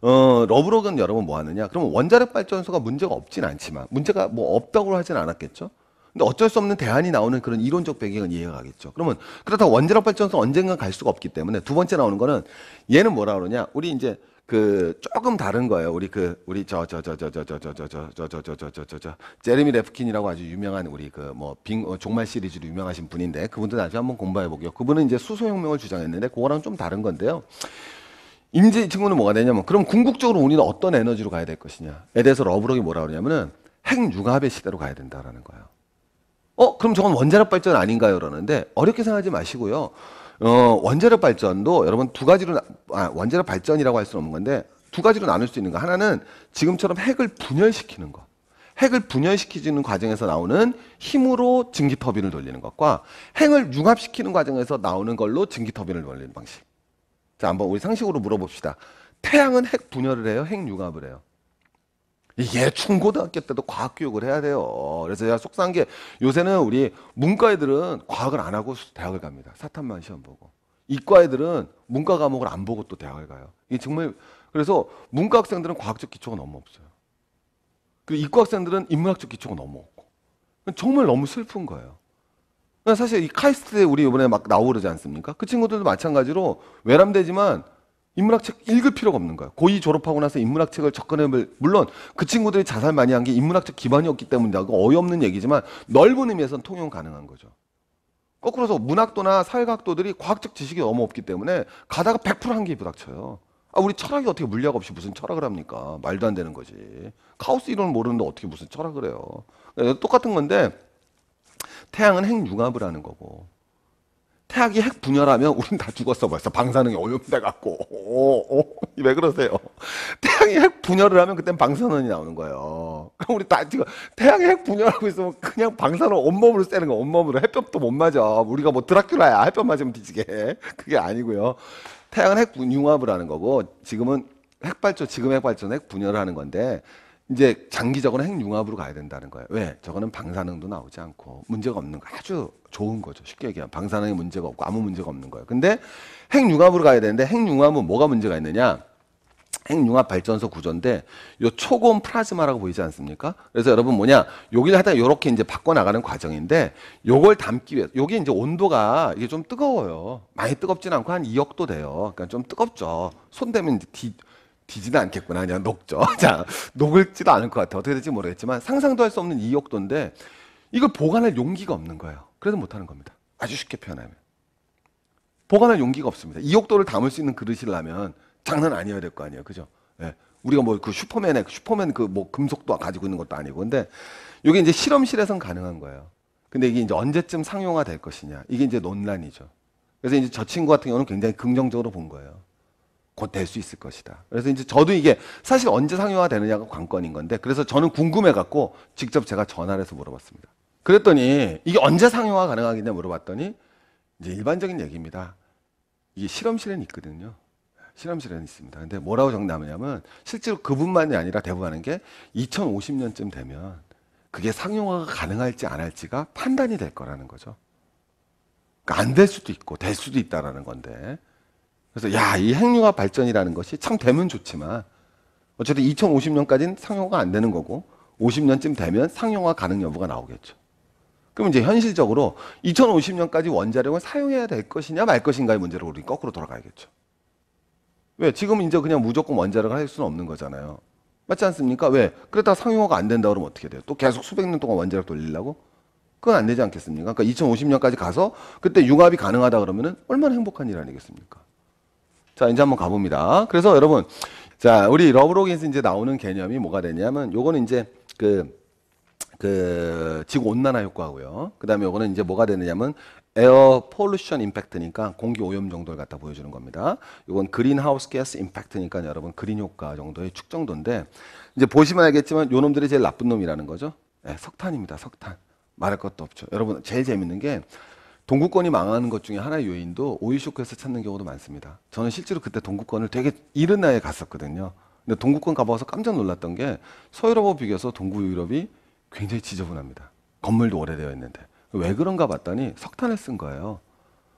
러브록은 여러분 뭐 하느냐? 그러면 원자력 발전소가 문제가 없진 않지만 문제가 뭐 없다고 하진 않았겠죠? 근데 어쩔 수 없는 대안이 나오는 그런 이론적 배경은 이해가 가겠죠. 그러면 그렇다고 원자력 발전소 언젠가 갈 수가 없기 때문에 두 번째 나오는 거는 얘는 뭐라 그러냐? 우리 이제 그 조금 다른 거예요. 우리 제레미 레프킨이라고 아주 유명한 우리 그 뭐 종말 시리즈로 유명하신 분인데 그분도 나중에 한번 공부해 보게요. 그분은 이제 수소혁명을 주장했는데 그거랑 좀 다른 건데요. 이제 이 친구는 뭐가 되냐면 그럼 궁극적으로 우리는 어떤 에너지로 가야 될 것이냐에 대해서 러브록이 뭐라 그러냐면은 핵융합의 시대로 가야 된다라는 거예요. 그럼 저건 원자력 발전 아닌가요? 그러는데 어렵게 생각하지 마시고요. 원자력 발전도 여러분 두 가지로 원자력 발전이라고 할 수는 없는 건데 두 가지로 나눌 수 있는 거. 하나는 지금처럼 핵을 분열시키는 거. 핵을 분열시키는 과정에서 나오는 힘으로 증기터빈을 돌리는 것과 핵을 융합시키는 과정에서 나오는 걸로 증기터빈을 돌리는 방식. 자, 한번 우리 상식으로 물어봅시다. 태양은 핵 분열을 해요? 핵 융합을 해요? 이게 중고등학교 때도 과학 교육을 해야 돼요. 그래서 제가 속상한 게 요새는 우리 문과 애들은 과학을 안 하고 대학을 갑니다. 사탐만 시험 보고. 이과 애들은 문과 과목을 안 보고 또 대학을 가요. 이게 정말 그래서 문과 학생들은 과학적 기초가 너무 없어요. 그리고 이과 학생들은 인문학적 기초가 너무 없고. 정말 너무 슬픈 거예요. 사실 이 카이스트에 우리 이번에 막 나오고 그러지 않습니까? 그 친구들도 마찬가지로 외람되지만 인문학책 읽을 필요가 없는 거예요. 고2 졸업하고 나서 인문학책을 접근해볼, 물론 그 친구들이 자살 많이 한 게 인문학적 기반이 없기 때문이라고 어이없는 얘기지만 넓은 의미에서는 통용 가능한 거죠. 거꾸로서 문학도나 사회학도들이 과학적 지식이 너무 없기 때문에 가다가 100% 한계에 부닥쳐요. 우리 철학이 어떻게 물리학 없이 무슨 철학을 합니까? 말도 안 되는 거지. 카오스 이론을 모르는데 어떻게 무슨 철학을 해요. 똑같은 건데 태양은 핵융합을 하는 거고 태양이 핵 분열하면 우린 다 죽었어 벌써. 방사능이 오염돼 갖고. 왜 그러세요? 태양이 핵 분열을 하면 그땐 방사능이 나오는 거예요. 그럼 우리 다 지금 태양이 핵 분열하고 있으면 그냥 방사능 온몸으로 쐬는 거. 온몸으로. 햇볕도 못 맞아. 우리가 뭐 드라큘라야. 햇볕 맞으면 뒤지게. 그게 아니고요. 태양은 핵 융합을 하는 거고 지금은 핵발전, 지금 핵발전 핵 분열을 하는 건데 이제 장기적으로 핵융합으로 가야 된다는 거예요. 왜? 저거는 방사능도 나오지 않고 문제가 없는 거. 아주 좋은 거죠. 쉽게 얘기하면 방사능에 문제가 없고 아무 문제가 없는 거예요. 근데 핵융합으로 가야 되는데 핵융합은 뭐가 문제가 있느냐? 핵융합 발전소 구조인데 요 초고온 플라즈마라고 보이지 않습니까? 그래서 여러분 뭐냐 여기를 하다가 요렇게 이제 바꿔 나가는 과정인데 요걸 담기 위해 요게 이제 온도가 이게 좀 뜨거워요. 많이 뜨겁진 않고 한 2억도 돼요. 그러니까 좀 뜨겁죠. 손 대면 이제 디지는 않겠구나. 그냥 녹죠. 자, 녹을지도 않을 것 같아. 어떻게 될지 모르겠지만 상상도 할 수 없는 2억도인데 이걸 보관할 용기가 없는 거예요. 그래서 못 하는 겁니다. 아주 쉽게 표현하면. 보관할 용기가 없습니다. 2억도를 담을 수 있는 그릇이라면 장난 아니어야 될 거 아니에요. 그죠? 예. 우리가 뭐 그 슈퍼맨 그 뭐 금속도 가지고 있는 것도 아니고. 근데 이게 이제 실험실에선 가능한 거예요. 근데 이게 이제 언제쯤 상용화 될 것이냐. 이게 이제 논란이죠. 그래서 이제 저 친구 같은 경우는 굉장히 긍정적으로 본 거예요. 곧 될 수 있을 것이다. 그래서 이제 저도 이게 사실 언제 상용화 되느냐가 관건인 건데 그래서 저는 궁금해 갖고 직접 제가 전화를 해서 물어봤습니다. 그랬더니 이게 언제 상용화 가능하겠냐 물어봤더니 이제 일반적인 얘기입니다. 이게 실험실에는 있거든요. 실험실에는 있습니다. 근데 뭐라고 정답하냐면 실제로 그분만이 아니라 대부분 하는 게 2050년쯤 되면 그게 상용화가 가능할지 안 할지가 판단이 될 거라는 거죠. 그러니까 안 될 수도 있고 될 수도 있다라는 건데 그래서 야, 이 핵융합 발전이라는 것이 참 되면 좋지만 어쨌든 2050년까지는 상용화가 안 되는 거고 50년쯤 되면 상용화 가능 여부가 나오겠죠. 그럼 이제 현실적으로 2050년까지 원자력을 사용해야 될 것이냐 말 것인가의 문제로 우리 거꾸로 돌아가야겠죠. 왜? 지금 이제 그냥 무조건 원자력을 할 수는 없는 거잖아요. 맞지 않습니까? 왜? 그러다가 상용화가 안 된다 그러면 어떻게 돼요? 또 계속 수백 년 동안 원자력 돌리려고? 그건 안 되지 않겠습니까? 그러니까 2050년까지 가서 그때 융합이 가능하다 그러면은 얼마나 행복한 일 아니겠습니까? 자, 이제 한번 가봅니다. 그래서 여러분, 자, 우리 러브록에서 이제 나오는 개념이 뭐가 되냐면 요거는 이제 지구 온난화 효과고요. 그 다음에 요거는 이제 뭐가 되느냐면 에어 폴루션 임팩트니까 공기 오염 정도를 갖다 보여주는 겁니다. 이건 그린하우스 가스 임팩트니까 여러분 그린 효과 정도의 축정도인데 이제 보시면 알겠지만 요 놈들이 제일 나쁜 놈이라는 거죠. 네, 석탄입니다. 석탄. 말할 것도 없죠. 여러분 제일 재밌는 게 동구권이 망하는 것 중에 하나의 요인도 오일 쇼크에서 찾는 경우도 많습니다. 저는 실제로 그때 동구권을 되게 이른 나이에 갔었거든요. 근데 동구권 가봐서 깜짝 놀랐던 게 서유럽하고 비교해서 동구 유럽이 굉장히 지저분합니다. 건물도 오래되어 있는데. 왜 그런가 봤더니 석탄을 쓴 거예요.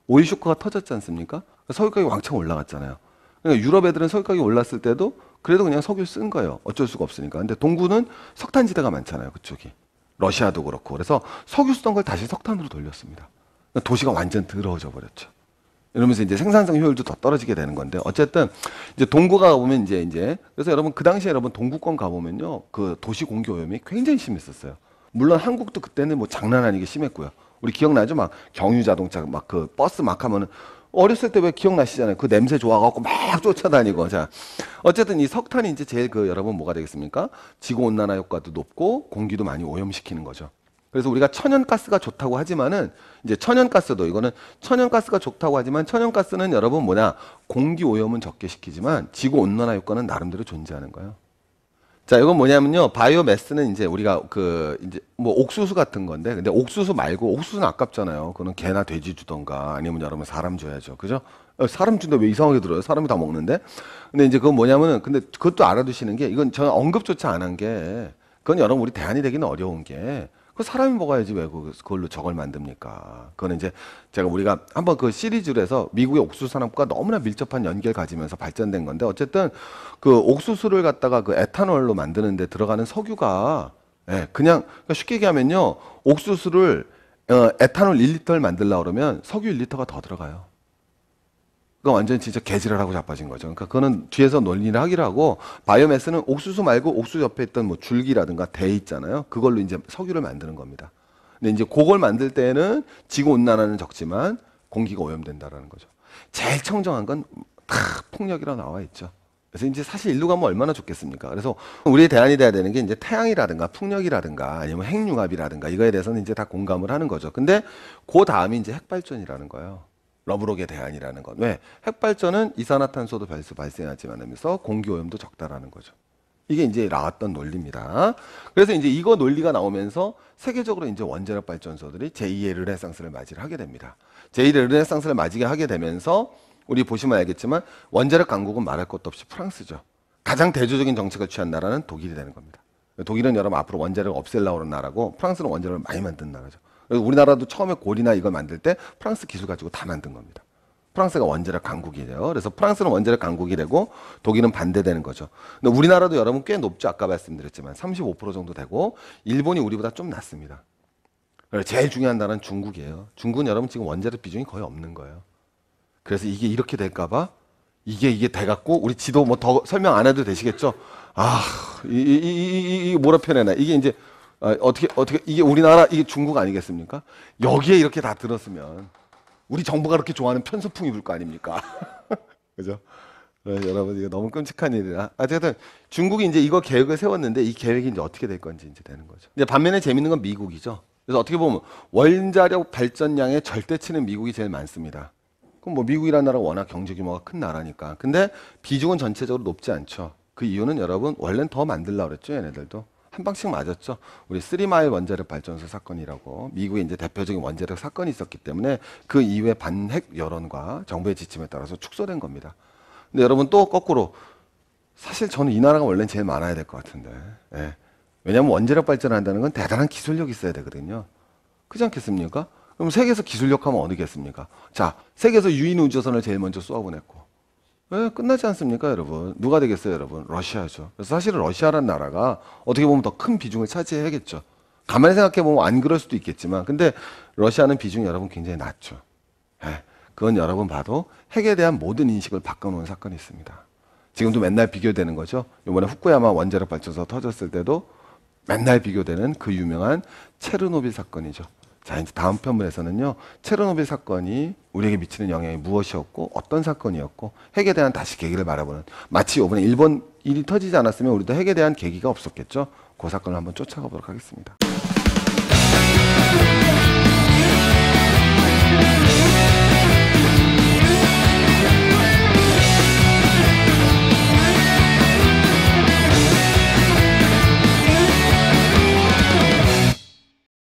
오일 쇼크가 터졌지 않습니까? 석유 가격이 왕창 올라갔잖아요. 그러니까 유럽 애들은 석유 가격이 올랐을 때도 그래도 그냥 석유를 쓴 거예요. 어쩔 수가 없으니까. 근데 동구는 석탄지대가 많잖아요. 그쪽이. 러시아도 그렇고. 그래서 석유 쓰던 걸 다시 석탄으로 돌렸습니다. 그러니까 도시가 완전 더러워져 버렸죠. 이러면서 이제 생산성 효율도 더 떨어지게 되는 건데 어쨌든 이제 동구가 오면 이제 그래서 여러분 그 당시에 여러분 동구권 가보면요 그 도시 공기 오염이 굉장히 심했었어요. 물론 한국도 그때는 뭐 장난 아니게 심했고요. 우리 기억나죠? 막 경유 자동차 막 그 버스 막 하면은 어렸을 때 왜 기억나시잖아요. 그 냄새 좋아갖고 막 쫓아다니고. 자, 어쨌든 이 석탄이 이제 제일 그 여러분 뭐가 되겠습니까? 지구 온난화 효과도 높고 공기도 많이 오염시키는 거죠. 그래서 우리가 천연가스가 좋다고 하지만은 이제 천연가스도 이거는 천연가스가 좋다고 하지만 천연가스는 여러분 뭐냐 공기 오염은 적게 시키지만 지구 온난화 효과는 나름대로 존재하는 거예요. 자, 이건 뭐냐면요. 바이오매스는 이제 우리가 그 이제 뭐 옥수수 같은 건데 근데 옥수수 말고 옥수수는 아깝잖아요. 그거는 개나 돼지 주던가 아니면 여러분 사람 줘야죠. 그죠? 사람 준다 왜 이상하게 들어요? 사람이 다 먹는데. 근데 이제 그건 뭐냐면은 근데 그것도 알아두시는 게 이건 저는 언급조차 안 한 게 그건 여러분 우리 대안이 되기는 어려운 게 그 사람이 먹어야지 왜 그걸로 저걸 만듭니까? 그거는 이제 제가 우리가 한번 그 시리즈로 해서 미국의 옥수수 산업과 너무나 밀접한 연계를 가지면서 발전된 건데 어쨌든 그 옥수수를 갖다가 그 에탄올로 만드는데 들어가는 석유가 예, 그냥 그러니까 쉽게 얘기하면요 옥수수를 에탄올 1리터를 만들려고 그러면 석유 1리터가 더 들어가요. 그거 완전 진짜 개지랄하고 자빠진 거죠. 그러니까 그거는 뒤에서 논리를 하기로 하고 바이오매스는 옥수수 말고 옥수수 옆에 있던 뭐 줄기라든가 대 있잖아요. 그걸로 이제 석유를 만드는 겁니다. 근데 이제 그걸 만들 때는 지구 온난화는 적지만 공기가 오염된다라는 거죠. 제일 청정한 건 다 폭력이라 나와 있죠. 그래서 이제 사실 일로 가면 얼마나 좋겠습니까? 그래서 우리의 대안이 돼야 되는 게 이제 태양이라든가 풍력이라든가 아니면 핵융합이라든가 이거에 대해서는 이제 다 공감을 하는 거죠. 근데 그 다음이 이제 핵발전이라는 거예요. 러브록의 대안이라는 건. 왜? 핵발전은 이산화탄소도 발생하지 않으면서 공기오염도 적다라는 거죠. 이게 이제 나왔던 논리입니다. 그래서 이제 이거 논리가 나오면서 세계적으로 이제 원자력 발전소들이 제2의 르네상스를 맞이를 하게 됩니다. 제2의 르네상스를 맞이게 하게 되면서 우리 보시면 알겠지만 원자력 강국은 말할 것도 없이 프랑스죠. 가장 대조적인 정책을 취한 나라는 독일이 되는 겁니다. 독일은 여러분 앞으로 원자력을 없애려고 하는 나라고 프랑스는 원자력을 많이 만든 나라죠. 우리나라도 처음에 골이나 이걸 만들 때 프랑스 기술 가지고 다 만든 겁니다. 프랑스가 원자력 강국이에요. 그래서 프랑스는 원자력 강국이 되고 독일은 반대되는 거죠. 근데 우리나라도 여러분 꽤 높죠. 아까 말씀드렸지만 35% 정도 되고 일본이 우리보다 좀 낮습니다. 제일 중요한 나라는 중국이에요. 중국은 여러분 지금 원자력 비중이 거의 없는 거예요. 그래서 이게 이렇게 될까봐 이게 돼갖고 우리 지도 뭐 더 설명 안 해도 되시겠죠? 이 뭐라 표현해나 이게 이제 어떻게 이게 우리나라 이게 중국 아니겠습니까? 여기에 이렇게 다 들었으면 우리 정부가 그렇게 좋아하는 편소풍이 불 거 아닙니까? 그죠? 여러분 이거 너무 끔찍한 일이라. 어쨌든 중국이 이제 이거 계획을 세웠는데 이 계획이 이제 어떻게 될 건지 이제 되는 거죠. 이제 반면에 재밌는 건 미국이죠. 그래서 어떻게 보면 원자력 발전량의 절대치는 미국이 제일 많습니다. 그럼 뭐 미국이라는 나라가 워낙 경제 규모가 큰 나라니까. 근데 비중은 전체적으로 높지 않죠. 그 이유는 여러분 원래는 더 만들려고 그랬죠. 얘네들도. 한 방씩 맞았죠. 우리 3마일 원자력 발전소 사건이라고 미국의 이제 대표적인 원자력 사건이 있었기 때문에 그 이후에 반핵 여론과 정부의 지침에 따라서 축소된 겁니다. 근데 여러분 또 거꾸로 사실 저는 이 나라가 원래는 제일 많아야 될 것 같은데. 예. 왜냐하면 원자력 발전한다는 건 대단한 기술력이 있어야 되거든요. 그렇지 않겠습니까? 그럼 세계에서 기술력 하면 어디겠습니까? 자, 세계에서 유인 우주선을 제일 먼저 쏘아보냈고. 왜 끝나지 않습니까, 여러분? 누가 되겠어요, 여러분? 러시아죠. 그래서 사실은 러시아라는 나라가 어떻게 보면 더 큰 비중을 차지해야겠죠. 가만히 생각해 보면 안 그럴 수도 있겠지만, 근데 러시아는 비중이 여러분 굉장히 낮죠. 예, 그건 여러분 봐도 핵에 대한 모든 인식을 바꿔놓은 사건이 있습니다. 지금도 맨날 비교되는 거죠. 이번에 후쿠야마 원자력 발전소 터졌을 때도 맨날 비교되는 그 유명한 체르노빌 사건이죠. 자, 이제 다음 편문에서는요, 체르노빌 사건이 우리에게 미치는 영향이 무엇이었고, 어떤 사건이었고, 핵에 대한 다시 계기를 바라보는, 마치 이번에 일본 일이 터지지 않았으면 우리도 핵에 대한 계기가 없었겠죠. 그 사건을 한번 쫓아가 보도록 하겠습니다.